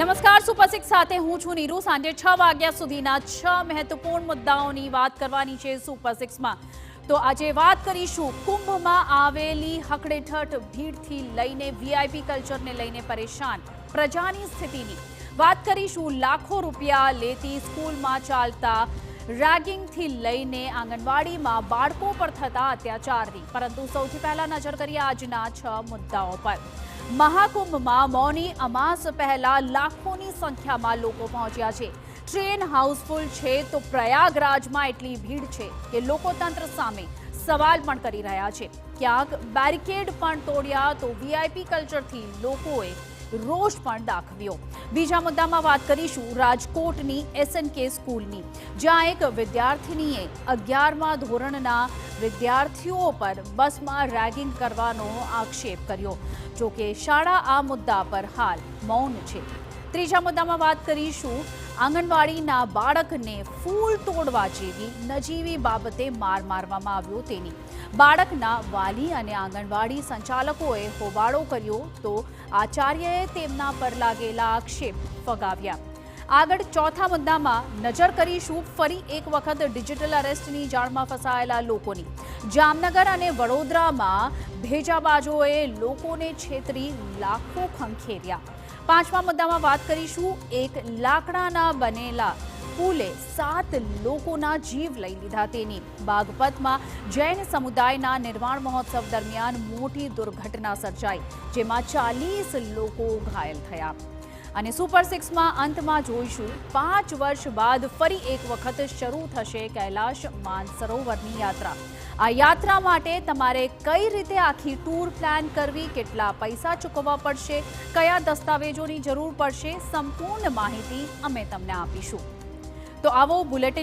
નમસ્કાર, super six સાથે હું છું નીરુ। સાંજે 6 વાગ્યા સુધીના 6 મહત્વપૂર્ણ મુદ્દાઓની વાત કરવાની છે સુપર સિક્સમાં। તો આજે વાત કરીશું કુંભમાં આવેલી હકડેઠઠ ભીડથી લઈને વીઆઈપી કલ્ચરને લઈને પરેશાન પ્રજાની સ્થિતિની વાત કરીશું। લાખો રૂપિયા લેતી સ્કૂલમાં ચાલતા રેગિંગથી લઈને આંગણવાડીમાં બાળકો પર થતા અત્યાચારની, પરંતુ સૌથી પહેલા નજર કરીએ આજના 6 મુદ્દાઓ પર। મહાકુંભમાં મૌની અમાસ પહેલા લાખોની સંખ્યામાં લોકો પહોંચ્યા છે। ટ્રેન હાઉસફુલ છે તો પ્રયાગરાજમાં એટલી ભીડ છે કે લોકો તંત્ર સામે સવાલ પણ કરી રહ્યા છે। ક્યાંક બેરિકેડ પણ તોડ્યા તો વીઆઈપી કલ્ચરથી લોકોએ રોષ પણ દાખવ્યો। બીજા મુદ્દામાં વાત કરીશું રાજકોટની એસએનકે સ્કૂલની, જ્યાં એક વિદ્યાર્થિનીએ 11મા ધોરણના વિદ્યાર્થીઓ પર બસમાં રેગિંગ કરવાનો આક્ષેપ કર્યો। જોકે શાળા આ મુદ્દા પર હાલ મૌન છે। ત્રીજા મુદ્દામાં વાત કરીશું આંગણવાડીના બાળકને ફૂલ તોડવા જેવી નજીવી બાબતે માર મારવામાં આવ્યો તેની। બાળકના વાલી અને આંગણવાડી સંચાલકોએ હોબાળો કર્યો તો આચાર્યએ તેમના પર લાગેલા આક્ષેપ ફગાવ્યા। આગળ ચોથા મુદ્દામાં નજર કરીશું ફરી એક વખત ડિજિટલ અરેસ્ટની જાળમાં ફસાયેલા લોકોની। જામનગર અને વડોદરામાં ભેજાબાજોએ લોકોને છેતરી લાખો ખંખેર્યા। પાંચમા મુદ્દામાં વાત કરીશું એક લાકડાના બનેલા પુલે 7 લોકોના જીવ લઈ લીધા તેની। બાગપતમાં જૈન સમુદાયના નિર્વાણ મહોત્સવ દરમિયાન મોટી દુર્ઘટના સર્જાઈ, જેમાં 40 લોકો ઘાયલ થયા। અને સુપર સિક્સમાં અંતમાં જોઈશું 5 વર્ષ બાદ ફરી એક વખત શરૂ થશે કૈલાશ માનસરોવરની યાત્રા। આ યાત્રા માટે તમારે કઈ રીતે આખી ટૂર પ્લાન કરવી, કેટલા પૈસા ચૂકવવા પડશે, કયા દસ્તાવેજોની જરૂર પડશે, સંપૂર્ણ માહિતી અમે તમને આપીશું। તો આવો બુલેટિન